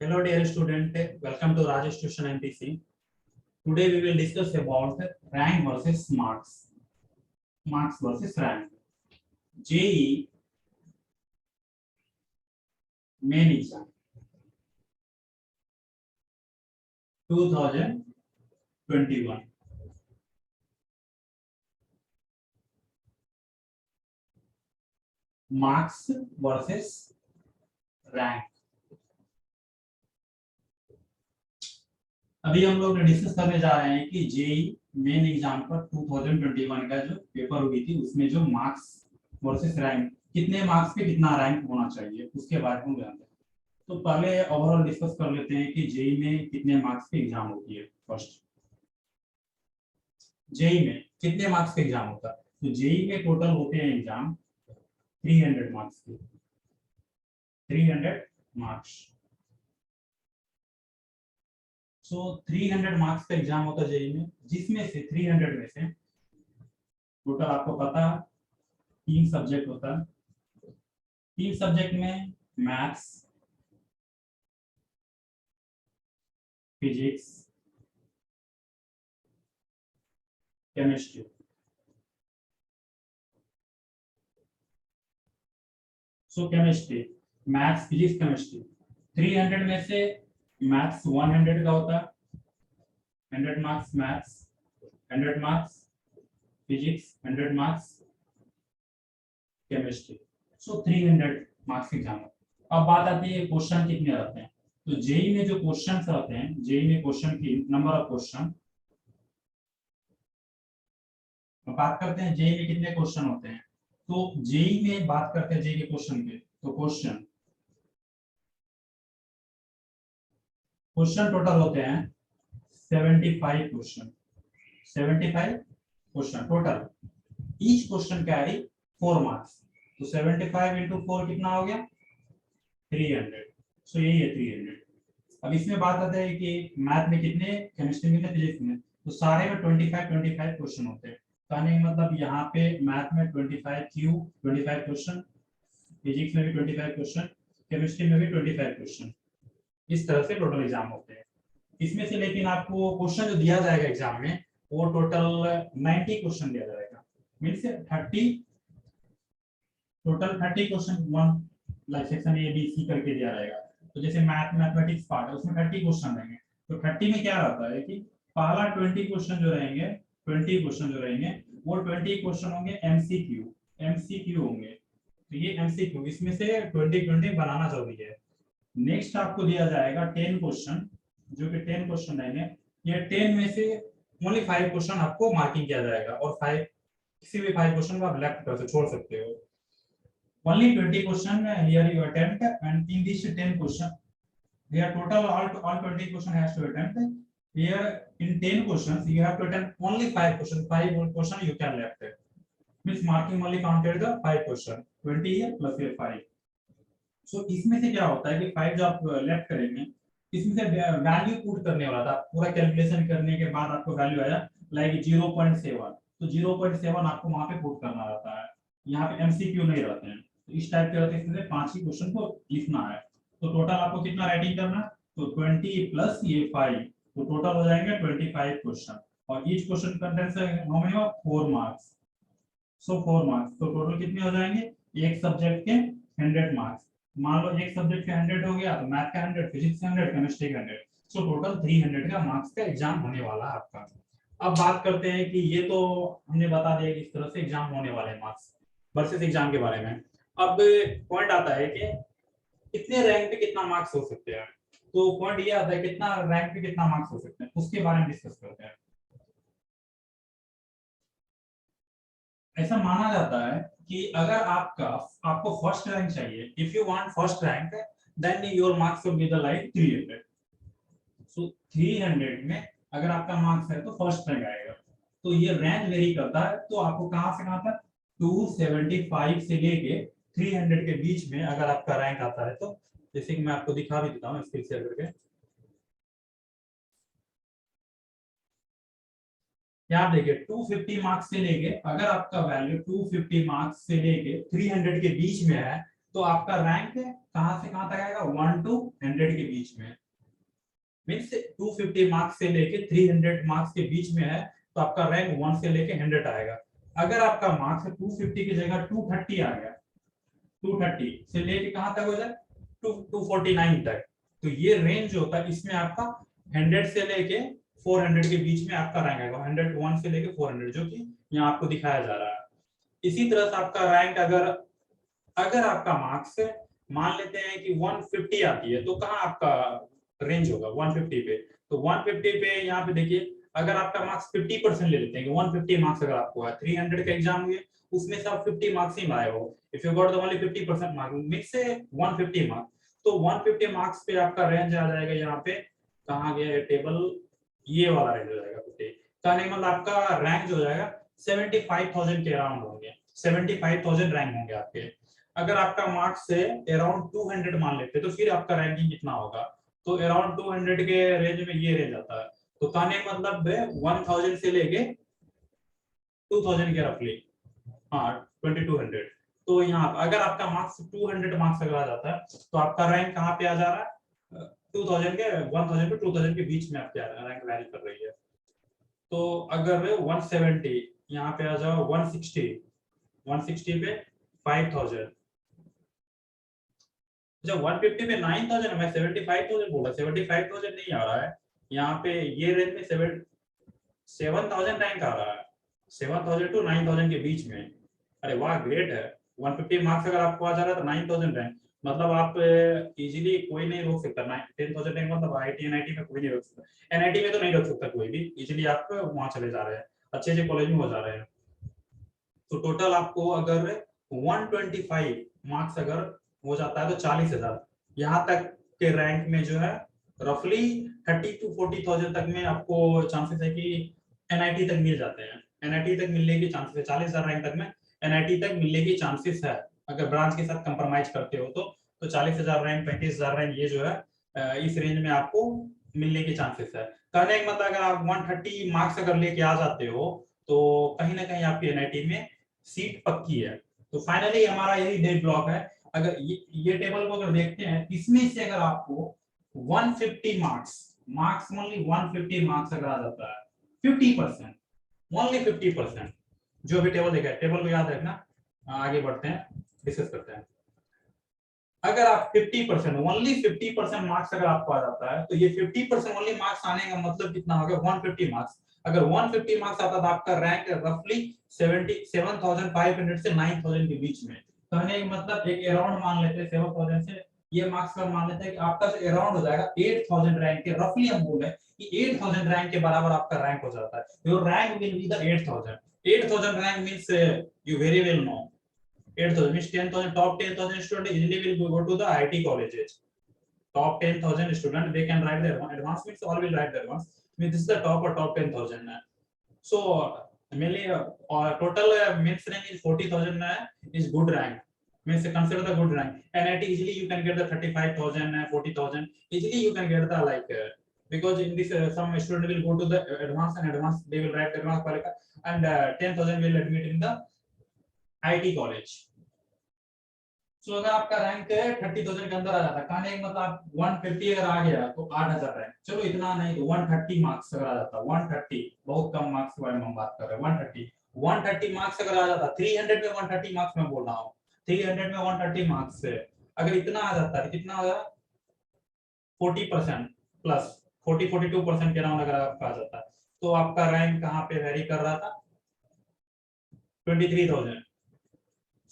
Hello dear student, welcome to Rajesh Tuition MPC. Today we will discuss about rank versus marks. Marks versus rank. JEE main exam 2021. Marks versus rank. अभी हम लोग discuss करने जा रहे हैं कि JEE main exam पर 2021 का जो पेपर हुई थी उसमें जो मार्क्स वर्सेस रैंक, कितने मार्क्स पे कितना रैंक होना चाहिए उसके बारे में जानते हैं। तो पहले ओवरऑल डिस्कस कर लेते हैं कि जेई में कितने मार्क्स की एग्जाम होती है। फर्स्ट, जेई में कितने मार्क्स का एग्जाम होता है? तो जेई में टोटल होते हैं एग्जाम 300 मार्क्स के, 300 मार्क्स। सो 300 मार्क्स का एग्जाम होता है जेई में, जिसमें से 300 में से टोटल आपको पता है 3 सब्जेक्ट होता है। 3 सब्जेक्ट में maths, physics, chemistry. So chemistry, maths, physics, chemistry 300 में से मैथ्स 100 का होता है, 100 marks maths, 100 marks physics, 100 marks chemistry. So 300 marks की एग्जाम। अब बात आती है क्वेश्चन कितने रहते हैं। तो जेई में जो क्वेश्चन रहते हैं, जेई में क्वेश्चन की नंबर ऑफ क्वेश्चन, बात करते हैं जेई में कितने क्वेश्चन होते हैं। तो जेई में बात करते हैं जेई के क्वेश्चन के, तो क्वेश्चन टोटल होते हैं 75 question, 75 question total. Each question carry 4 marks. तो 75 इंटू 4 कितना हो गया? 300। सो यही है 300। अब इसमें बात आता है कि मैथ में कितने, केमिस्ट्री में कितने, फिजिक्स में, तो सारे में 25 क्वेश्चन होते हैं। कहने का मतलब यहाँ पे मैथ में 25 क्वेश्चन, फिजिक्स में भी 25 क्वेश्चन, केमिस्ट्री में भी 25 क्वेश्चन। इस तरह से टोटल एग्जाम होते हैं। इसमें से लेकिन आपको क्वेश्चन जो दिया जाएगा एग्जाम में वो टोटल 90 क्वेश्चन दिया जाएगा। Means 30, total 30 question one like section A B C करके दिया जाएगा। तो जैसे मैथमेटिक्स पार्ट है उसमें 30 क्वेश्चन रहेंगे। तो 30 में क्या रहता है कि पहला 20 क्वेश्चन जो रहेंगे, 20 क्वेश्चन जो रहेंगे वो 20 क्वेश्चन होंगे एमसीक्यू, एमसीक्यू होंगे। तो ये एमसीक्यू, इसमें से 20 बनाना जरूरी है। नेक्स्ट आपको दिया जाएगा 10 क्वेश्चन, जो कि 10 क्वेश्चन रहेंगे। ये 10 में से ओनली 5 क्वेश्चन आपको मार्किंग किया जाएगा, और 5 किसी भी 5 क्वेश्चन को आप लेफ्ट कर छोड़ सकते हो। Only 20 question here you attempt, and in this 10 question, here total all 20 question has to attempt. Here in 10 questions you have to attempt only 5 questions. 5 question you can left. Means marking only counted the 5 question. 20 here plus here 5. So इसमें से क्या होता है कि 5 जो आप left करेंगे, इसमें से वैल्यू पुट करने वाला था। पूरा कैलकुलेशन करने के बाद आपको वैल्यू आया लाइक 0.7, तो 0.7 आपको वहां पे पुट करना रहता है। यहाँ पे एमसीक्यू नहीं रहते हैं। तो इस टाइप के रहते हैं, इसमें 5 ही क्वेश्चन को लिखना है। तो टोटल आपको कितना राइटिंग करना है? तो 20 प्लस ये 5, तो टोटल हो जाएंगे 25 क्वेश्चन, और each question contents how many, 4 marks. So 4 marks, तो टोटल कितने हो जाएंगे? एक सब्जेक्ट के 100 मार्क्स। मान लो एक सब्जेक्ट का 100 हो गया, तो मैथ का 100, फिजिक्स का 100, केमिस्ट्री का 100। सो टोटल 300 का मार्क्स का एग्जाम होने वाला है आपका। अब बात करते हैं कि ये तो हमने बता दिया कि इस तरह से एग्जाम होने वाले मार्क्स वर्सेस एग्जाम के बारे में। अब पॉइंट आता है कि कितने रैंक पे कितना मार्क्स हो सकते हैं। तो पॉइंट ये आता है कितना रैंक पे कितना मार्क्स हो सकते हैं, उसके बारे में डिस्कस करते हैं। ऐसा माना जाता है कि अगर आपको फर्स्ट रैंक चाहिए, if you want first rank, then your marks will be the like 300। So 300 में अगर आपका मार्क्स है तो फर्स्ट रैंक आएगा। तो ये रैंक वेरी करता है। तो आपको कहां से कहां तक, 275 से लेके 300 के बीच में अगर आपका रैंक आता है, तो जैसे कि मैं आपको दिखा भी देता हूँ स्क्रीन शेयर करके। क्या आप देखिए 250 मार्क्स से लेके, अगर आपका वैल्यू 250 मार्क्स से लेके 300 के बीच में है, तो आपका रैंक कहां से कहां तक आएगा, 1 to 100 के बीच में, मीन्स 250 मार्क्स से लेके 300 मार्क्स के बीच में है, तो आपका रैंक 1 से लेके 100 आएगा। अगर आपका मार्क्स 250 की जगह 230 आ गया, 230 से लेके कहां तक हो जाए, 249 तक, तो ये रेंज जो होता है इसमें आपका 100 से लेके 400 के बीच में आपका रैंक आएगा, 101 से लेके 400, जो कि यहाँ आपको दिखाया जा रहा है। इसी तरह से आपका रैंक अगर अगर आपका मार्क्स मान लेते हैं कि 150 आती है, तो कहाँ आपका रेंज होगा, 150 पे। तो 150 पे यहाँ पे देखिए, अगर आपका मार्क्स 50% ले लेते हैं कि 150 मार्क्स अगर आपको है, 300 का एग्जाम हुए उसमें से आप 50 मार्क्स ही लाए हो, if you got the only 50% marks means से 150 मार्क्स, तो 150 मार्क्स पे आपका रेंज आ जाएगा, यहाँ पे कहाँ गया टेबल, ये वाला रेंज हो जाएगा 50 का, नहीं मतलब आपका रैंक जो हो जाएगा 75,000 के अराउंड होंगे, 75,000 रैंक होंगे आपके। अगर आपका मार्क्स से अराउंड 200 मान लेते तो फिर आपका रैंकिंग कितना होगा, तो अराउंड 200 के रेंज में ये रेंज आता है। तो कहने का मतलब है 1000 से लेके 2000 के रफली, हाँ 2200। तो यहाँ अगर आपका मार्क्स 200 मार्क्स अगर आ जाता है, तो आपका रैंक कहाँ पे आ जा रहा है, 2000 के 1000 टू 2000 के बीच में आपकी रैंक वैरी कर रही है। तो अगर 170 यहाँ पे आ जाओ, 160 पे 5000, जब 150 पे 9000, मैं 75,000 बोला, 75,000 नहीं आ रहा है यहाँ पे, ये रेंज में 7000 रैंक आ रहा है, 7000 टू 9000 के बीच में। अरे वाह ग्रेट है, 150 मार्क्स अगर आपको आ जा रहा है तो 9000 रैंक, मतलब आप इजीली कोई नहीं रोक सकता, 10,000 रैंक मतलब आईआईटी एनआईटी में कोई नहीं रोक सकता, एनआईटी में तो नहीं रोक सकता कोई भी, इजीली आप वहां चले जा रहे हैं, अच्छे अच्छे कॉलेज में हो जा रहे हैं। तो टोटल आपको अगर 125 मार्क्स अगर हो जाता है तो 40,000, यहाँ तक के रैंक में जो है रफली 30 to 40,000 तक में आपको चांसेस है कि एनआईटी तक मिल जाते हैं, एनआईटी तक मिलने की चांसेस है, 40,000 रैंक तक में एनआईटी तक मिलने की चांसेस है, अगर ब्रांच के साथ कंप्रोमाइज करते हो तो 40,000 रैंक 35,000 रैंक ये जो है इस रेंज में आपको मिलने के चांसेस है। कहने का मतलब अगर आप 130 मार्क्स अगर लेके आ जाते हो तो कहीं ना कहीं आपकी एनआईटी में सीट पक्की है। तो फाइनली हमारा यही डेड ब्लॉक है। अगर ये टेबल को अगर देखते हैं, इसमें से अगर आपको 150 मार्क्स ओनली 150 मार्क्स अगर आ जाता है, 50%, ओनली 50%, जो भी टेबल देखा है, टेबल को याद रखना, आगे बढ़ते हैं डिस्कस करते हैं। अगर आप 50% ओनली 50% मार्क्स अगर आपको आ जाता है, तो ये 50% ओनली मार्क्स आने का मतलब कितना हो गया, 150 मार्क्स। अगर 150 मार्क्स आता तो आपका रैंक रफली 77,500 से 9,000 के बीच में, कहने का मतलब एक अराउंड मान लेते हैं 7,000 से ये मार्क्स का मान लेते हैं कि आपका जो अराउंड हो जाएगा 8,000 रैंक के, रफली हम बोल रहे हैं कि 8,000 रैंक के बराबर आपका रैंक हो जाता है। Your rank will be the 8,000 rank means you very well know 8,000 means 10,000, top 10,000 student easily will go to the IIT colleges. Top 10,000 student they can write their advance, means all will write their advance. Means this is the top or top 10,000. So mainly total means rank is 40,000 is good rank. Means consider the good rank. NIT easily you can get the 35,000, 40,000. Easily you can get the like because in this some student will go to the advance and advance they will write the advance qualifier and 10,000 will admit in the IIT college. सो अगर आपका rank 30,000 के अंदर आ जाता है, कहने का मतलब आप 150 अगर आ गया तो 8,000 रैंक, चलो इतना नहीं तो 130 मार्क्स अगर आ जाता, 130 बहुत कम मार्क्स के बारे में हम बात कर रहे हैं, 130 मार्क्स अगर आ जाता, 300 में 130 मार्क्स में बोल रहा हूँ, 300 में 130 मार्क्स से अगर इतना आ जाता है, कितना आ जाता, 40% प्लस 42% के अराउंड अगर आपका आ जाता है, तो आपका रैंक कहाँ पे वेरी कर रहा था, 23,000।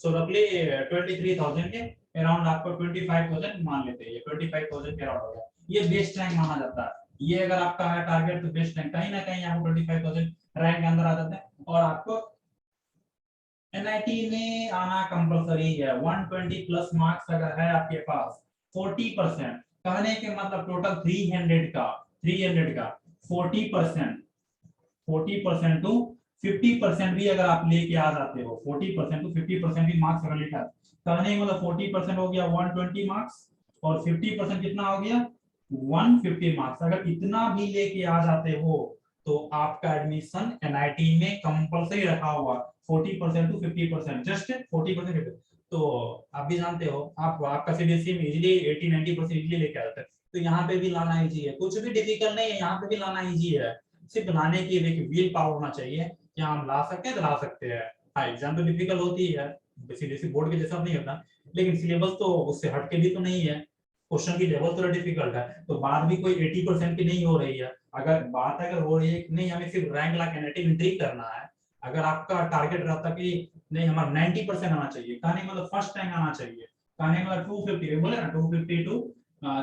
सो रफली 23,000 के अराउंड आपको 25,000 मान लेते हैं, ये 25,000 के अराउंड हो गया, ये बेस्ट रैंक माना जाता है। ये अगर आपका है टारगेट तो बेस्ट रैंक, कहीं ना कहीं आपको 25,000 रैंक के अंदर आ जाता है और आपको एनआईटी में आना कंपलसरी है। 120 प्लस मार्क्स अगर है आपके पास, 40%, कहने के मतलब टोटल 300 का 40% टू 50% भी अगर आप लेके आ जाते हो, 40% टू 50% भी मार्क्स अगर लेकर, कहने का मतलब 40% हो गया 120 मार्क्स और 50% कितना हो गया 150 मार्क्स, अगर इतना भी लेके आ जाते हो तो आपका एडमिशन एनआईटी में कंपलसरी रखा हुआ 40% टू 50%, जस्ट 40%। तो आप भी जानते हो, आप आपका सीबीएसई में इजीली 80-90% इजीली लेके आता है, तो यहाँ पे भी लाना इजी है, कुछ भी डिफिकल्ट नहीं है, यहाँ पे भी लाना इजी है। सिर्फ लाने की देखिए विल पावर होना चाहिए कि हम ला सकते हैं तो ला सकते हैं। हाँ एग्जाम तो डिफिकल्ट होती है, सीबीएसई बोर्ड के जैसा नहीं होता, लेकिन सिलेबस तो उससे हट के भी तो नहीं है, क्वेश्चन की लेवल थोड़ा डिफिकल्ट है, तो बात भी कोई 80% की नहीं हो रही है। अगर बात अगर हो रही है कि नहीं हमें सिर्फ रैंक ला कैनेटिव एंट्री करना है, अगर आपका टारगेट रहता कि नहीं हमारा 90% आना चाहिए, कहानी मतलब फर्स्ट टाइम आना चाहिए, कहानी मतलब 250 बोले ना 250 टू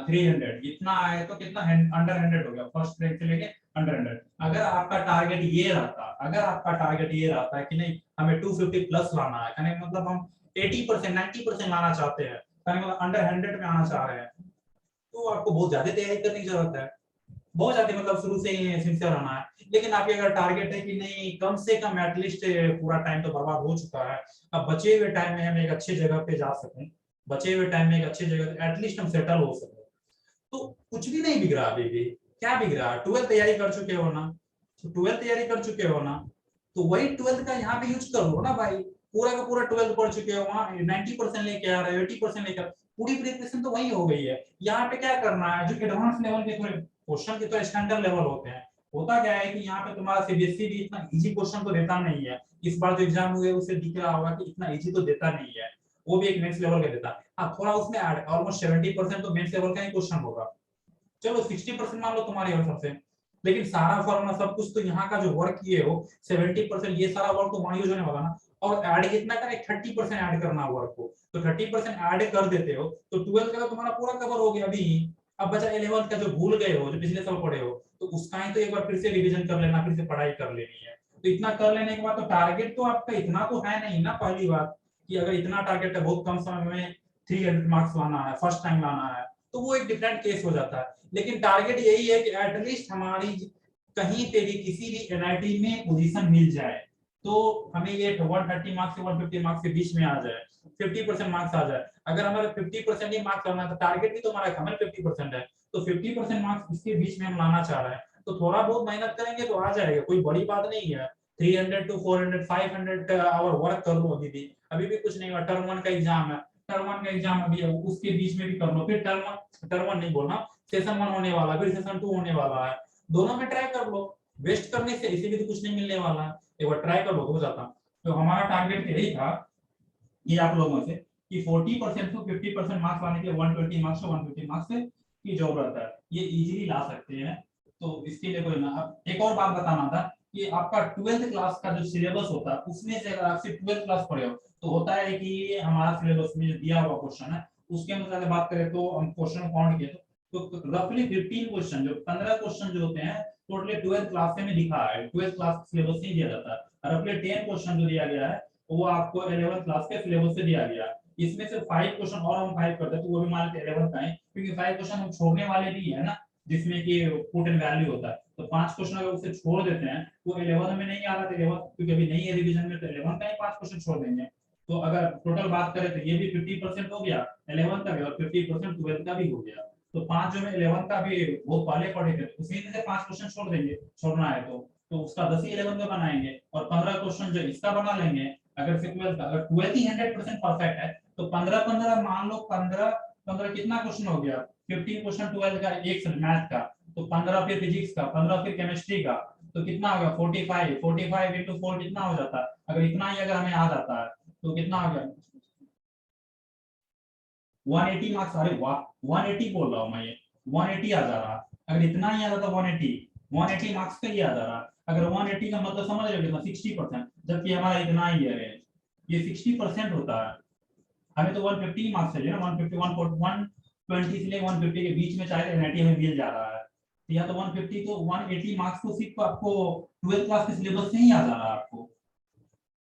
300 इतना आए तो कितना अंडर 100 हो गया, फर्स्ट रैंक से लेके अंडर 100। अगर आपका टारगेट ये रहता, अगर आपका टारगेट ये रहता है कि नहीं हमें 250 प्लस लाना है, कहानी मतलब हम 80% 90% लाना चाहते हैं, कहानी मतलब अंडर 100 में आना चाह रहे हैं, तो आपको बहुत ज्यादा तैयारी करने की जरूरत है, बहुत ज्यादा मतलब शुरू से ही सिंसियर रहना है। लेकिन आपके अगर टारगेट है कि नहीं कम से कम एटलीस्ट पूरा टाइम तो बर्बाद हो चुका है, अब बचे हुए टाइम में हम एक अच्छी जगह पे जा सकें, बचे हुए टाइम में एक अच्छी जगह एटलीस्ट हम सेटल हो सके, तो कुछ भी नहीं बिगड़ा अभी भी। क्या बिगड़ा, 12th तैयारी कर चुके हो ना, तो 12th तैयारी कर चुके हो ना, तो वही 12th का यहाँ पे यूज कर लो ना भाई, पूरा का पूरा 12th पढ़ चुके हो, वहाँ 90% लेके आ रहे हो, 80% लेकर पूरी प्रिपरेशन तो वही हो गई है। यहाँ पे क्या करना है, जो एडवांस लेवल के थोड़े क्वेश्चन के तो स्टैंडर्ड लेवल होते हैं, होता क्या है कि यहाँ पे तुम्हारा सीबीएसई भी इतना इजी क्वेश्चन तो देता नहीं है, इस बार जो एग्जाम हुए उसे दिख रहा होगा कि इतना इजी तो देता नहीं है, वो भी एक मेंस लेवल का देता है। हाँ थोड़ा उसमें ऑलमोस्ट 70% तो मेंस लेवल का ही क्वेश्चन होगा, चलो 60% मान लो तुम्हारी ओर से, लेकिन सारा फॉर्मूला सब कुछ तो यहाँ का जो वर्क किए हो 70% ये सारा वर्क तो वहां यूज होने वाला ना, और ऐड कितना करें 30% ऐड करना वर्क को, तो 30% ऐड कर देते हो तो 12 का तो तुम्हारा पूरा कवर हो गया अभी। अब बचा 11 का जो भूल गए हो, जो पिछले साल पढ़े हो, तो उसका ही तो एक बार फिर से रिवीजन कर लेना, फिर से पढ़ाई कर लेनी है। तो इतना कर लेने के बाद तो टारगेट तो आपका इतना तो है नहीं ना, पहली बात कि अगर इतना टारगेट है बहुत कम समय में 300 मार्क्स लाना है, फर्स्ट टाइम लाना है, तो वो एक डिफरेंट केस हो जाता है। लेकिन टारगेट यही है कि एटलीस्ट हमारी कहीं पे भी किसी भी एनआईटी में पोजीशन मिल जाए, तो हमें ये 130 मार्क्स से 150 मार्क्स के बीच में आ जाए, 50% मार्क्स आ जाए। अगर हमारा 50% ही मार्क्स लाना है तो टारगेट भी तो हमारा कम 50% है, तो 50% मार्क्स इसके बीच में हम लाना चाह रहे हैं, तो थोड़ा बहुत मेहनत करेंगे तो आ जाएगा, कोई बड़ी बात नहीं है। 300 टू 400 500 आवर वर्क कर लो, अभी भी कुछ नहीं हुआ, टर्म 1 का एग्जाम है, टर्म 1 का एग्जाम अभी है, उसके बीच में भी कर लो, फिर टर्म 1 नहीं बोलना, सेशन 1 होने वाला है, फिर सेशन 2 होने वाला है, दोनों में ट्राई कर लो, वेस्ट करने से इसी भी तो कुछ नहीं मिलने वाला है, एक बार ट्राई कर लो तो हो जाता। तो हमारा टारगेट यही था कि आप लोगों से कि 40% टू 50% मार्क्स लाने के लिए 120 मार्क्स से 150 मार्क्स की जरूरत है, ये इजीली ला सकते हैं, तो इसके लिए कोई ना। अब एक और बात बताना था कि आपका 12th क्लास का जो सिलेबस होता है उसमें से अगर आप सिर्फ 12th क्लास पढ़े हो, तो होता है कि हमारा सिलेबस में जो दिया हुआ क्वेश्चन है उसके अनुसार बात करें तो हम क्वेश्चन काउंट किए तो रफली 15 क्वेश्चन, जो 15 क्वेश्चन जो होते हैं टोटली 12th क्लास में लिखा है, 12th क्लास सिलेबस से दिया जाता है, रफली 10 क्वेश्चन जो दिया गया है वो आपको 11th क्लास के सिलेबस से दिया गया, इसमें से 5 क्वेश्चन और हम 5 करते हैं तो वो भी मान लेते 11th का है, क्योंकि 5 क्वेश्चन हम छोड़ने वाले भी है ना, जिसमें कि पुट एंड वैल्यू होता है, तो 5 क्वेश्चन अगर उसे छोड़ देते हैं वो 11th में नहीं आ रहा था, 11th क्योंकि अभी नहीं है रिवीजन में, तो 11th का ही 5 क्वेश्चन छोड़ देंगे, तो अगर टोटल बात करें तो ये भी 50% हो गया 11th का भी, और 50% 12th का भी हो गया, तो 5 जो है 11th का भी वो पहले पढ़े थे उसी में से 5 क्वेश्चन छोड़ देंगे, छोड़ना है तो उसका 10 ही 11th में बनाएंगे, और 15 क्वेश्चन जो इसका बना लेंगे। अगर फिर 12th का, अगर 12th ही 100% परफेक्ट है तो 15 मान लो 15 15 कितना क्वेश्चन हो गया, 15 क्वेश्चन 12th का, एक मैथ का, तो 15 फिर फिजिक्स का, 15 फिर केमिस्ट्री का, तो कितना होगा 45 इंटू 4 कितना हो जाता है, अगर इतना ही अगर हमें आ जाता है तो कितना हो गया 180 मार्क्स, अरे वाह 180 बोल रहा हूँ मैं, ये 180 आ जा रहा, अगर इतना ही आ जाता 180 मार्क्स का ही आ जा रहा, अगर 180 का मतलब समझ रहे हो कितना 60%, जबकि हमारा इतना ही है रेंज, ये 60% होता है, हमें तो 150 मार्क्स चाहिए ना, 150 120 से 150 के बीच में चाहे एनआईटी हमें मिल जा रहा है, तो या तो 150 तो 180 मार्क्स को सिर्फ आपको 12th क्लास के सिलेबस से ही आ जा रहा है आपको,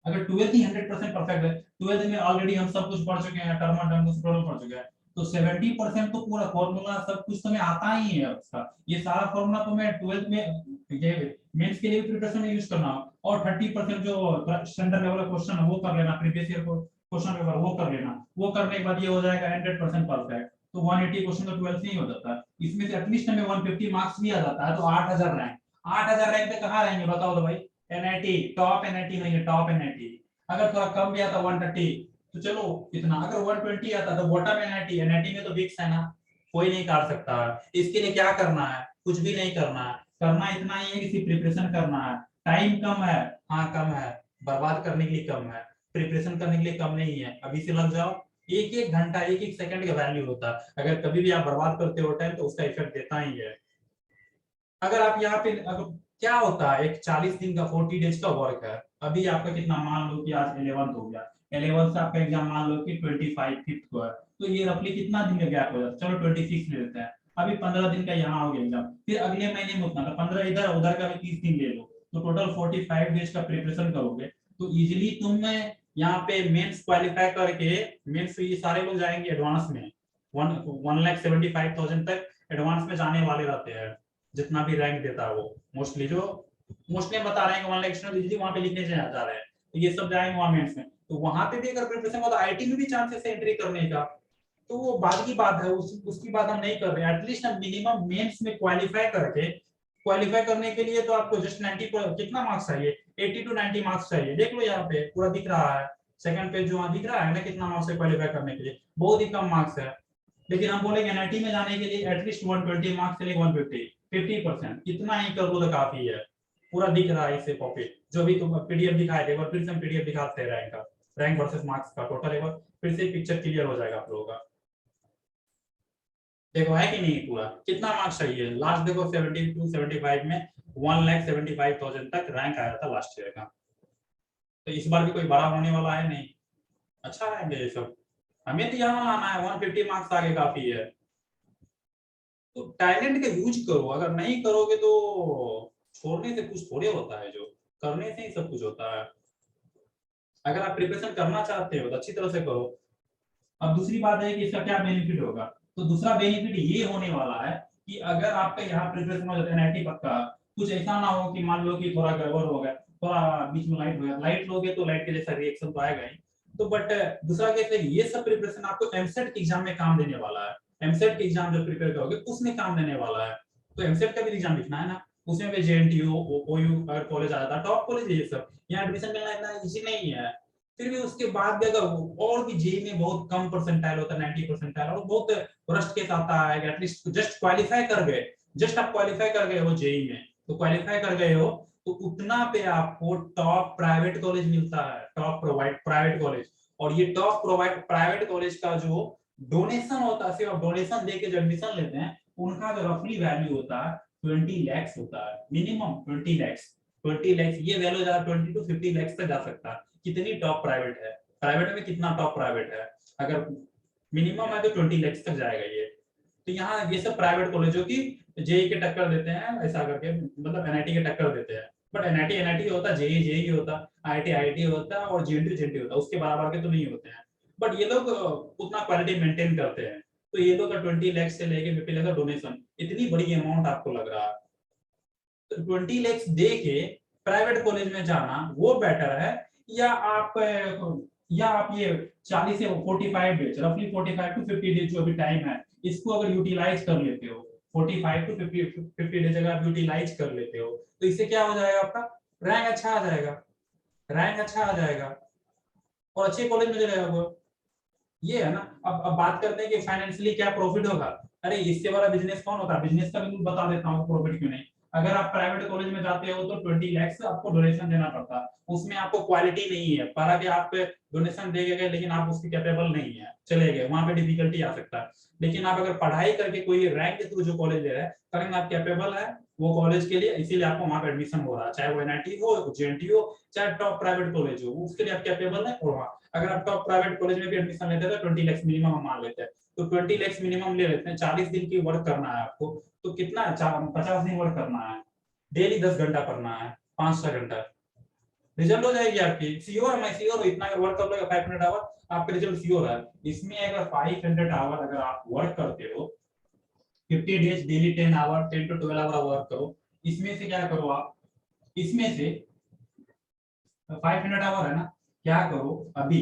अगर 12th ही 100% परफेक्ट है, 12th में ऑलरेडी हम सब कुछ पढ़ चुके हैं, टर्म एंड टर्म टोटल पढ़ चुके हैं, तो 70% तो पूरा फॉर्मूला सब कुछ तो मैं आता ही है उसका, ये सारा फॉर्मूला तो मैं 12th में ये मेंस के लिए प्रिपरेशन में यूज करना, और 30% जो स्टैंडर्ड लेवल का क्वेश्चन है वो कर लेना, प्रीवियस ईयर को क्वेश्चन पेपर वो कर लेना, वो करने के बाद ये हो जाएगा 100% परफेक्ट, तो 180 क्वेश्चन तो 12th से ही हो जाता है, इसमें से एटलीस्ट हमें 150 मार्क्स भी आ जाता है, तो 8000 रैंक, 8000 रैंक पे कहां रहेंगे बताओ तो भाई, एनआईटी टॉप एनआईटी नहीं है, टॉप एनआईटी, अगर थोड़ा कम भी आता 130 तो चलो इतना, अगर 120 आता तो बॉटम एनआईटी, एनआईटी में तो फिक्स है ना, कोई नहीं काट सकता है। इसके लिए क्या करना है, कुछ भी नहीं करना है, करना इतना ही है कि सिर्फ प्रिपरेशन करना है। टाइम कम है, हाँ कम है, बर्बाद करने के लिए कम है, प्रिपरेशन करने के लिए कम नहीं है। अभी से लग जाओ, एक एक घंटा एक एक सेकंड का वैल्यू होता है, अगर कभी भी आप बर्बाद करते हो टाइम तो उसका इफेक्ट देता ही है। अगर आप यहाँ पे अगर क्या होता है, एक 40 दिन का 40 डेज का वर्क है, अभी आपका कितना, मान लो कि आज 11th हो गया, 11th से आपका एग्जाम मान लो कि 25 5th को है, तो ये रफली कितना दिन का गैप हो जाता है, चलो 26 ले लेते हैं। अभी 15 दिन का यहाँ हो गया एग्जाम, फिर अगले महीने में उतना, 15 इधर उधर का भी 30 दिन ले लो, तो टोटल 45 डेज का प्रिपरेशन करोगे तो इजिली तुम यहाँ पे मेंस क्वालिफाई करके, मेंस ये सारे लोग जाएंगे एडवांस में, 1,75,000 तक एडवांस में जाने वाले रहते हैं, जितना भी रैंक देता है वो। मोस्टली जो मोस्टली बता रहे हैं कि 1 लाख स्टूडेंट इजीली वहां पे लिखने से जा रहे हैं, तो ये सब जाएंगे वहां मेंस में, तो वहां पे भी अगर प्रिपरेशन हो तो आईटी में भी चांसेस है एंट्री करने का। तो वो बाद की बात है, उसकी बात हम नहीं कर रहे, एटलीस्ट हम मिनिमम मेंस में क्वालिफाई करके, क्वालिफाई करने के लिए तो आपको जस्ट 90 पर कितना मार्क्स चाहिए, 80 टू 90 मार्क्स चाहिए। देख लो यहाँ पे पूरा दिख रहा है, सेकंड पेज जो वहां दिख रहा है ना, कितना मार्क्स है क्वालिफाई करने के लिए, बहुत ही कम मार्क्स है। लेकिन हम बोलेंगे एनआईटी में जाने के लिए एटलीस्ट 120 मार्क्स से 150, 50%, इतना ही कर लो तो काफी है। पूरा दिख रहा है इसे कॉपी, जो भी तुम पीडीएफ दिखाए थे, एक बार फिर से हम पीडीएफ दिखाते हैं रैंक का, रैंक वर्सेस मार्क्स का टोटल, एक बार फिर से पिक्चर क्लियर हो जाएगा आप लोगों का। देखो है कि नहीं, पूरा कितना मार्क्स चाहिए, लास्ट देखो 70 टू 75 में 1,75,000 तक रैंक आया था लास्ट ईयर का। तो इस बार भी कोई बड़ा होने वाला है नहीं, अच्छा है ये सब। हमें तो यहाँ लाना है, 150 मार्क्स आगे काफी है। तो टैलेंट का यूज करो, अगर नहीं करोगे तो छोड़ने से कुछ थोड़े होता है, जो करने से ही सब कुछ होता है। अगर आप प्रिपरेशन करना चाहते हो तो अच्छी तरह से करो। अब दूसरी बात है कि इसका क्या बेनिफिट होगा, तो दूसरा बेनिफिट ये होने वाला है कि अगर आपका यहाँ प्रिपरेशन हो जाता है एनआईटी पक्का, कुछ ऐसा ना हो कि मान लो कि थोड़ा गड़बड़ हो गया, थोड़ा बीच में लाइट हो गया, लाइट लोगे तो लाइट के जैसा रिएक्शन तो आएगा ही। तो बट दूसरा केस है, ये सब प्रिपरेशन आपको एमसेट के एग्जाम में काम देने वाला है। एमसेट के एग्जाम जो प्रिपेयर करोगे उसमें काम देने वाला है। तो एमसेट का भी एग्जाम लिखना है ना, उसमें भी जेएनटीयू ओयू अगर कॉलेज आ जाता है, टॉप कॉलेज है ये सब, यहाँ एडमिशन मिलना इतना इजी नहीं है। फिर भी उसके बाद भी अगर और भी जेई में बहुत कम परसेंटाइल होता है, 90 परसेंटाइल, और बहुत वर्स्ट केस आता है एटलीस्ट जस्ट क्वालिफाई कर गए, जस्ट आप क्वालिफाई कर गए हो जेई में, तो क्वालिफाई कर गए हो तो उतना पे आपको टॉप प्राइवेट कॉलेज मिलता है, टॉप प्रोवाइड प्राइवेट कॉलेज। और ये टॉप प्रोवाइड प्राइवेट कॉलेज का जो डोनेशन होता है, सिर्फ डोनेशन देके जो एडमिशन लेते हैं, उनका जो रफली वैल्यू होता है 20 लैक्स होता है, मिनिमम 20 लैक्स। 20 लैक्स ये वैल्यू ज्यादा 20 टू 50 लैक्स तक जा सकता है। कितनी टॉप प्राइवेट है, प्राइवेट में कितना टॉप प्राइवेट है, अगर मिनिमम है तो 20 लैक्स तक जाएगा ये। तो यहाँ ये सब प्राइवेट कॉलेजों की जेई के टक्कर देते हैं, ऐसा करके मतलब एनआईटी के टक्कर देते हैं। बट एनआईटी एनआईटी होता है, जेई जेई होता है, आईआईटी आईआईटी होता है, और जेएनटीयू जेएनटीयू होता है, उसके बराबर के तो नहीं होते हैं। बट ये लोग उतना क्वालिटी मेंटेन करते हैं। तो ये लोग का 20 लैक्स से लेके 50 लैक्स का डोनेशन, इतनी बड़ी अमाउंट आपको लग रहा है, तो 20 लैक्स दे के प्राइवेट कॉलेज में जाना वो बेटर है, या आप ये 40 से 45 डेज, रफली 45 टू 50 डेज जो भी टाइम है, इसको अगर यूटिलाइज कर लेते हो, 45 टू 50 डेज अगर आप यूटिलाइज कर लेते हो, तो इससे क्या हो जाएगा, आपका रैंक अच्छा आ जाएगा, रैंक अच्छा आ जाएगा, और अच्छे कॉलेज में जाएगा वो। ये है ना। अब बात करते हैं कि फाइनेंशियली क्या प्रॉफिट होगा। अरे इससे बड़ा बिजनेस कौन होता है, बिजनेस का भी बता देता हूँ प्रॉफिट क्यों नहीं। अगर आप प्राइवेट कॉलेज में जाते हो तो 20 लैक्स आपको डोनेशन देना पड़ता है, उसमें आपको क्वालिटी नहीं है, पर अगर आप डोनेशन दे गए लेकिन आप उसके कैपेबल नहीं है, चले गए, वहां पे डिफिकल्टी आ सकता है। लेकिन आप अगर पढ़ाई करके कोई रैंक के थ्रू जो कॉलेज ले रहे हैं, करेंगे आप कैपेबल है वो कॉलेज के लिए, इसीलिए आपको वहां पे एडमिशन हो रहा है, चाहे वो एनआईटी हो, जेएनटीयू हो, चाहे टॉप प्राइवेट कॉलेज हो, उसके लिए आप कैपेबल है। और वहाँ अगर आप टॉप प्राइवेट कॉलेज में भी एडमिशन लेते हैं तो 20 लैक्स मिनिमम हम मान लेते हैं, तो 20 लैक्स मिनिमम ले लेते हैं, 40 दिन की वर्क करना है आपको, तो कितना है, 50 दिन वर्क करना है, डेली 10 घंटा पढ़ना है, 5-6 घंटा, रिजल्ट हो जाएगी आपकी, श्योर है, मैं श्योर हूँ, इतना वर्क कर लोगे 500 आवर आपका रिजल्ट श्योर है। इसमें अगर 500 आवर अगर आप वर्क करते हो, 50 days daily 10 hour, 10 to 12 hour work करो, इसमें से क्या करो आप, इसमें से 500 आवर है ना, क्या करो अभी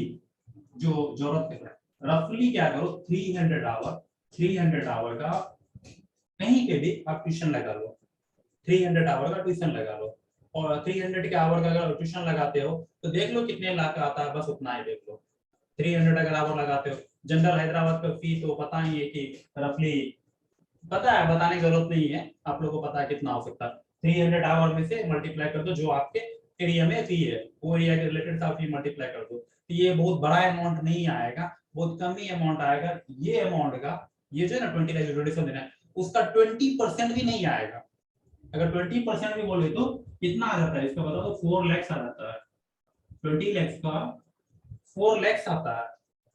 जो जरूरत है, रफली क्या करो, 300 आवर, 300 आवर का कहीं पे भी आप ट्यूशन लगा लो, 300 आवर का ट्यूशन लगा लो, और 300 के आवर का अगर ट्यूशन लगाते हो तो देख लो कितने लाख का आता है, बस उतना ही देख लो। 300 अगर आवर लगाते हो। जनरल हैदराबाद का फी तो पता ही है कि रफली पता है, बताने की जरूरत नहीं है, आप लोगों को पता है कितना हो सकता है। 300 आवर में से मल्टीप्लाई कर दो जो आपके एरिया में फी है, वो एरिया के रिलेटेड आप फी मल्टीप्लाई कर दो, तो ये बहुत बड़ा अमाउंट नहीं आएगा, बहुत कम ही अमाउंट आएगा। ये अमाउंट का, ये जो है ना 20 लाख डोनेशन देना है, उसका 20% भी नहीं आएगा। अगर 20% भी बोले तो कितना आ जाता है इसका बता दो, 4 लाख आ जाता है। 20 लाख का 4 लाख आता है।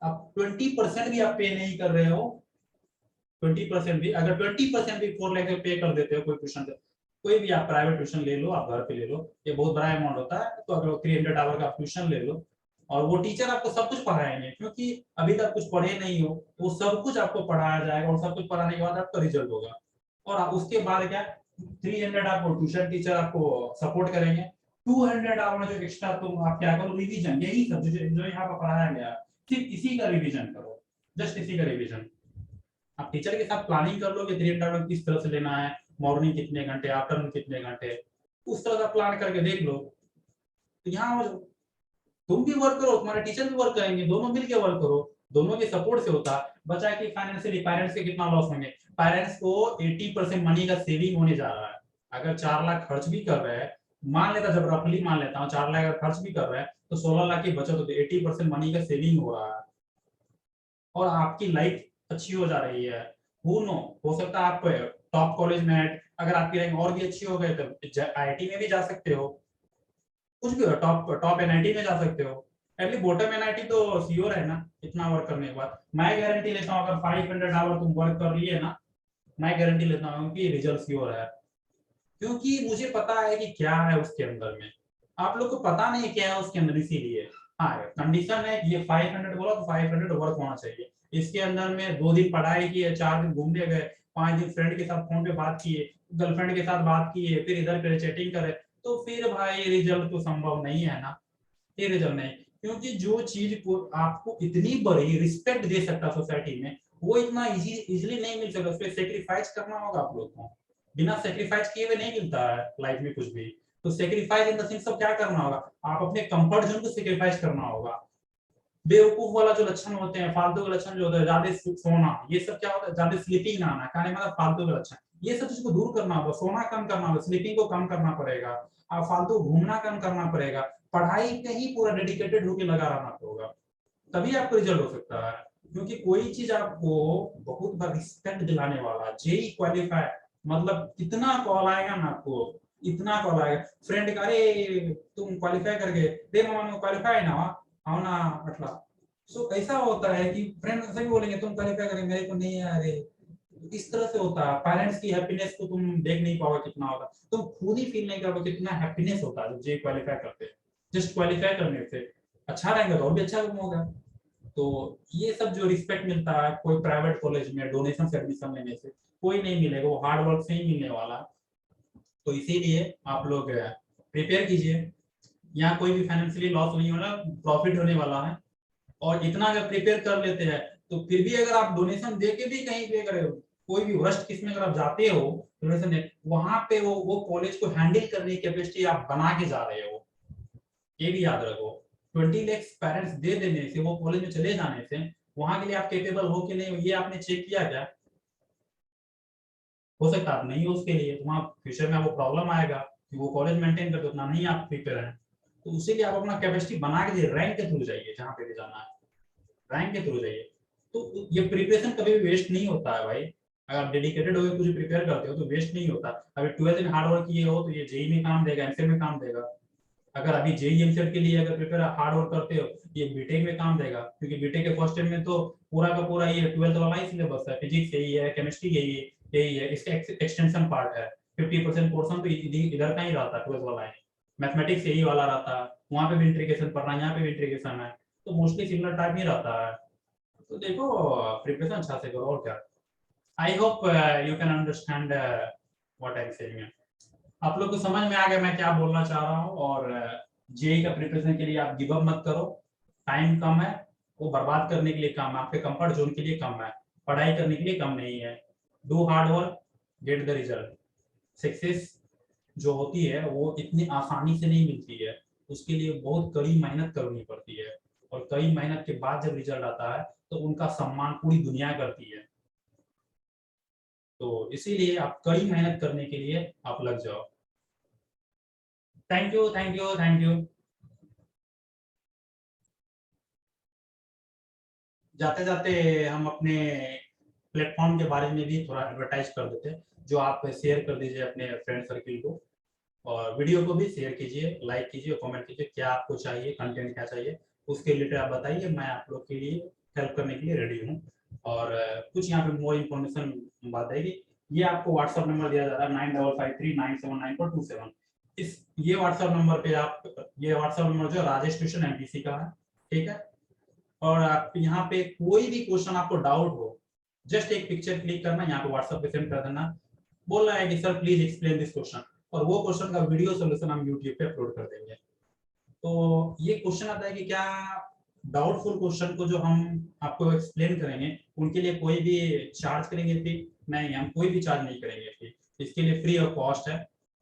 अब 20% भी आप पे नहीं कर रहे हो, 20% भी, अगर 20% भी 4 लाख पे कर देते हो कोई ट्यूशन, कोई भी आप प्राइवेट ट्यूशन ले लो, आप घर पे ले लो, ये बहुत बड़ा अमाउंट होता है। तो अगर 300 आवर का ट्यूशन ले लो और वो टीचर आपको सब कुछ पढ़ाएंगे, क्योंकि अभी तक कुछ पढ़े नहीं हो तो सब कुछ आपको पढ़ाया जाएगा, और सब कुछ पढ़ाने के बाद आपका रिजल्ट होगा। और उसके बाद क्या, 300 आपको ट्यूशन टीचर आपको सपोर्ट करेंगे, 200 आवर जो एक्स्ट्रा तुम आप क्या करो, रिवीजन, यही सब जो यहाँ पर पढ़ाया गया सिर्फ इसी का रिवीजन करो, जस्ट इसी का रिवीजन। आप टीचर के साथ प्लानिंग कर लो कि 300 आवर किस तरह से लेना है, मॉर्निंग कितने घंटे, आफ्टरनून कितने घंटे, उस तरह का प्लान करके देख लो। तो यहाँ तुम भी वर्क करो, तुम्हारे टीचर भी वर्क करेंगे, दोनों मिलकर वर्क करो, दोनों के सपोर्ट से होता। बचा कि फाइनेंशियली पेरेंट्स के कितना लॉस होंगे, पेरेंट्स को 80% मनी का सेविंग होने जा रहा है। अगर 4 लाख खर्च भी कर रहे हैं, मान लेता, जब रफली मान लेता हूँ 4 लाख अगर खर्च भी कर रहे हैं तो 16 लाख की बचत होती है, 80% मनी का सेविंग हो रहा है, और आपकी लाइफ अच्छी हो जा रही है। हु नो, हो सकता है आप टॉप कॉलेज में, अगर आपकी रैंक और भी अच्छी हो गई तो आईआईटी में भी जा सकते हो, कुछ भी हो, टॉप टॉप एनआईटी में जा सकते हो। एटलीस्ट बॉटम एनआईटी तो सियोर है ना, इतना वर्क करने के बाद। मैं गारंटी लेता हूँ अगर 500 आवर तुम वर्क कर लिए ना, मैं गारंटी लेता हूँ कि रिजल्ट सियोर है, क्योंकि मुझे पता है कि क्या है उसके अंदर में, आप लोग को पता नहीं क्या है उसके अंदर, इसीलिए। हाँ, कंडीशन है कि ये 500 बोला तो 500 वर्क होना चाहिए। इसके अंदर में 2 दिन पढ़ाई की है, 4 दिन घूमने गए, 5 दिन फ्रेंड के साथ फोन पे बात किए, गर्लफ्रेंड के साथ बात किए, फिर इधर फिर चैटिंग करे, तो फिर भाई रिजल्ट तो संभव नहीं है ना, ये रिजल्ट नहीं। क्योंकि जो चीज को आपको इतनी बड़ी रिस्पेक्ट दे सकता सोसाइटी में, वो इतना इजीली नहीं मिल सकता, उसपे सेक्रीफाइस करना होगा आप लोग को, बिना सेक्रीफाइस किए हुए नहीं मिलता है लाइफ में कुछ भी। तो सेक्रीफाइस इन द सेंस सब क्या करना होगा, आप अपने कंफर्ट जोन को सेक्रीफाइस करना होगा। बेवकूफ वाला जो लक्षण होते हैं, फालतू के लक्षण जो होता है, ज्यादा सोना, ये सब क्या होता है, ज्यादा स्लीपिंग आना, खाने में फालतू के लक्षण, ये सब चीज को दूर करना होगा, सोना कम करना होगा, स्लीपिंग को कम करना पड़ेगा, फालतू घूमना कम करना पड़ेगा, पढ़ाई पे ही पूरा डेडिकेटेड होकर लगा रहना होगा, तभी आपको रिजल्ट हो सकता है। क्योंकि कोई चीज आपको बहुत बार रिस्पेक्ट दिलाने वाला, जेई क्वालिफाई, मतलब कितना कॉल आएगा ना आपको, इतना कॉल आएगा फ्रेंड का, अरे तुम क्वालिफाई करके दे, मामा क्वालिफाई ना हो ना, मतलब सो ऐसा होता है कि फ्रेंड सभी बोलेंगे तुम क्वालिफाई करेंगे, मेरे को नहीं है, अरे इस तरह से होता है। पेरेंट्स की हैप्पीनेस को तुम देख नहीं पाओगे कितना होगा, तुम खुद ही फील नहीं करोगे कितना हैप्पीनेस होता है जब जे क्वालिफाई करते हैं। जस्ट क्वालिफाई करने से अच्छा रहेगा तो और भी अच्छा होगा। तो ये सब जो रिस्पेक्ट मिलता है कोई प्राइवेट कॉलेज में डोनेशन से एडमिशन लेने से कोई नहीं मिलेगा, वो हार्ड वर्क से ही मिलने वाला। तो इसीलिए आप लोग प्रिपेयर कीजिए, यहाँ कोई भी फाइनेंशियली लॉस नहीं होना, प्रॉफिट होने वाला है। और इतना अगर प्रिपेयर कर लेते हैं तो फिर भी अगर आप डोनेशन दे के भी कहीं पे अगर कोई भी वर्स्ट किस्म में अगर आप जाते हो डोनेशन दे, वहां पे वो कॉलेज को हैंडल करने की कैपेसिटी आप बना के जा रहे हो, ये भी याद रखो। 20 लाख पेरेंट्स दे देने से, वो कॉलेज में चले जाने से, वहां के लिए आप कैपेबल हो कि नहीं, ये आपने चेक किया क्या? हो सकता है आप नहीं हो उसके लिए, तो वहाँ फ्यूचर में आपको प्रॉब्लम आएगा कि वो कॉलेज मेंटेन करते उतना नहीं आप प्रिपेयर हैं। तो उसी आप अपना कैपेसिटी बना के रैंक के थ्रू जाइए, जहाँ पे भी जाना है रैंक के थ्रू जाइए। तो ये प्रिपरेशन कभी भी वेस्ट नहीं होता है भाई, अगर आप डेडिकेटेड होकर कुछ प्रिपेयर करते हो तो वेस्ट नहीं होता। अभी 12th में हार्ड वर्क किए हो तो ये जेई में काम देगा, एमसीए में काम देगा। अगर अभी जेई एमसीए के लिए अगर प्रिपेयर हार्ड वर्क करते हो, ये बीटेक में काम देगा, क्योंकि बीटेक के फर्स्ट ईयर में तो पूरा का पूरा ये 12th वाला ही सिलेबस है, फिजिक्स यही है, केमिस्ट्री यही है, इसका एक्सटेंशन पार्ट है। 50% पोर्शन तो इधर का ही रहता है, 12th वाला है। मैथमेटिक्स यही वाला रहता है, वहाँ पे भी इंटीग्रेशन पढ़ना है, यहाँ पे भी इंटीग्रेशन है, तो मोस्टली सिमिलर टाइप ही रहता है। तो देखो, प्रिपरेशन अच्छा से करो, और क्या। I hope you can understand what I am saying. आप लोग को समझ में आ गया मैं क्या बोलना चाह रहा हूँ। और जेई का प्रिपरेशन के लिए आप गिव अप मत करो, टाइम कम है, वो बर्बाद करने के लिए कम है, आपके कंफर्ट जोन के लिए कम है, पढ़ाई करने के लिए कम नहीं है। Do hard work, get the result. Success जो होती है वो इतनी आसानी से नहीं मिलती है, उसके लिए बहुत कड़ी मेहनत करनी पड़ती है। और कई मेहनत के बाद जब रिजल्ट आता है तो उनका सम्मान पूरी दुनिया करती है। तो इसीलिए आप कई मेहनत करने के लिए आप लग जाओ। Thank you, thank you, thank you. जाते जाते हम अपने प्लेटफॉर्म के बारे में भी थोड़ा एडवर्टाइज कर देते हैं, जो आप शेयर कर दीजिए अपने फ्रेंड सर्किल को, और वीडियो को भी शेयर कीजिए, लाइक कीजिए, कमेंट कीजिए, क्या आपको चाहिए, कंटेंट क्या चाहिए, उसके रिलेटेड आप बताइए, मैं आप लोग के लिए हेल्प करने के लिए रेडी हूँ। और कुछ यहाँ पे मोर इन्फॉर्मेशन बात आएगी। ये आपको व्हाट्सअप नंबर दिया जा रहा है 9553979427। इस ये व्हाट्सअप नंबर पे आप, ये व्हाट्सअप नंबर जो राजेश ट्यूशन एमपीसी का है, ठीक है। और आप यहाँ पे कोई भी क्वेश्चन आपको डाउट हो, जस्ट एक पिक्चर क्लिक करना, यहाँ पे व्हाट्सएप पे सेंड कर देना, बोल रहा है कि sir please explain this question, और वो क्वेश्चन का वीडियो सोल्यूशन हम यूट्यूब पे अपलोड कर देंगे। तो ये क्वेश्चन आता है कि क्या डाउटफुल क्वेश्चन को जो हम आपको एक्सप्लेन करेंगे उनके लिए कोई भी चार्ज करेंगे फी? नहीं, हम कोई भी चार्ज नहीं करेंगे फी, इसके लिए फ्री ऑफ कॉस्ट है।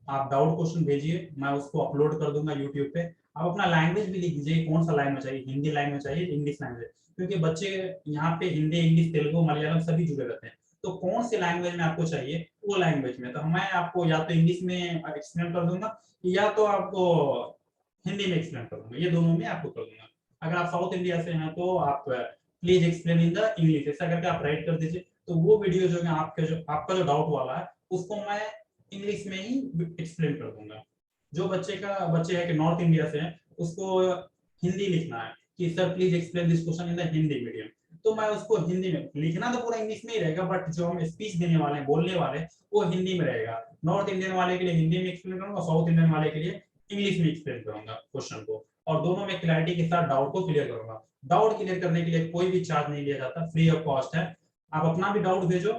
आप डाउट क्वेश्चन भेजिए, मैं उसको अपलोड कर दूंगा यूट्यूब पे। आप अपना लैंग्वेज भी लिख दीजिए, कौन सा लैंग्वेज चाहिए, हिंदी लैंग्वेज चाहिए, इंग्लिश लैंग्वेज, क्योंकि बच्चे यहाँ पे हिंदी, इंग्लिश, तेलुगु, मलयालम सभी जुड़े रहते हैं। तो कौन से लैंग्वेज में आपको चाहिए, वो लैंग्वेज में, तो मैं आपको या तो इंग्लिश में एक्सप्लेन कर दूंगा, या तो आपको हिंदी में एक्सप्लेन कर दूंगा, ये दोनों में आपको कर दूंगा। अगर आप साउथ इंडिया से हैं तो आप please explain in the English, ऐसा करके आप राइट कर दीजिए। तो वो वीडियो जो है आपका जो डाउट वाला है उसको मैं इंग्लिश में ही एक्सप्लेन कर दूंगा। जो बच्चे है कि नॉर्थ इंडिया से है, उसको हिंदी लिखना है कि sir please explain this question in the Hindi medium, तो मैं उसको हिंदी में, लिखना तो पूरा इंग्लिश में ही रहेगा, बट जो हम स्पीच देने वाले हैं, बोलने वाले, वो हिंदी में रहेगा। नॉर्थ इंडियन वाले के लिए हिंदी में एक्सप्लेन करूंगा, साउथ इंडियन वाले के लिए इंग्लिश में एक्सप्लेन करूंगा क्वेश्चन को, और दोनों में क्लैरिटी के साथ डाउट को क्लियर करूंगा। डाउट क्लियर करने के लिए कोई भी चार्ज नहीं लिया जाता, फ्री ऑफ कॉस्ट है। आप अपना भी डाउट भेजो,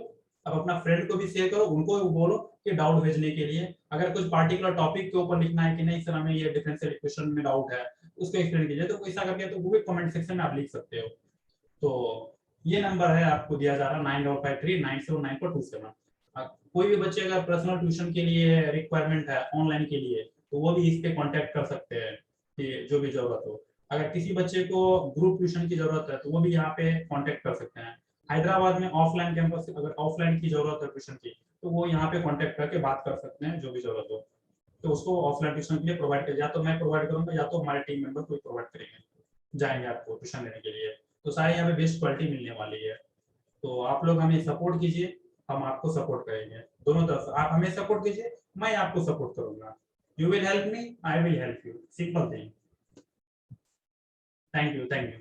आप अपना फ्रेंड को भी शेयर करो, उनको भी बोलो कि डाउट भेजने के लिए। अगर कुछ पार्टिकुलर टॉपिक के ऊपर लिखना है कि नहीं सर हमें ये डिफरेंशियल इक्वेशन में डाउट है, उसको एक्सप्लेन कीजिए, तो ऐसा करके तो वो भी कमेंट सेक्शन में आप लिख सकते हो। तो ये नंबर है आपको दिया जा रहा है 9553979427। कोई भी बच्चे अगर पर्सनल ट्यूशन के लिए रिक्वायरमेंट है ऑनलाइन के लिए, तो वो भी इस पे कांटेक्ट कर सकते हैं कि जो भी जरूरत हो। अगर किसी बच्चे को ग्रुप ट्यूशन की जरूरत है तो वो भी यहाँ पे कांटेक्ट कर सकते हैं। हैदराबाद में ऑफलाइन कैंपस, अगर ऑफलाइन की जरूरत है ट्यूशन की, तो वो यहाँ पे कांटेक्ट करके बात कर सकते हैं, जो भी जरूरत हो तो उसको ऑफलाइन ट्यूशन के लिए प्रोवाइड कर, या तो मैं प्रोवाइड करूंगा या तो हमारे टीम मेंबर कोई प्रोवाइड करेंगे, जाएंगे आपको ट्यूशन लेने के लिए। तो सारे यहाँ पे बेस्ट क्वालिटी मिलने वाली है। तो आप लोग हमें सपोर्ट कीजिए, हम आपको सपोर्ट करेंगे, दोनों तरफ से। आप हमें सपोर्ट कीजिए, मैं आपको सपोर्ट करूंगा। You will help me, I will help you, simple thing. Thank you, thank you.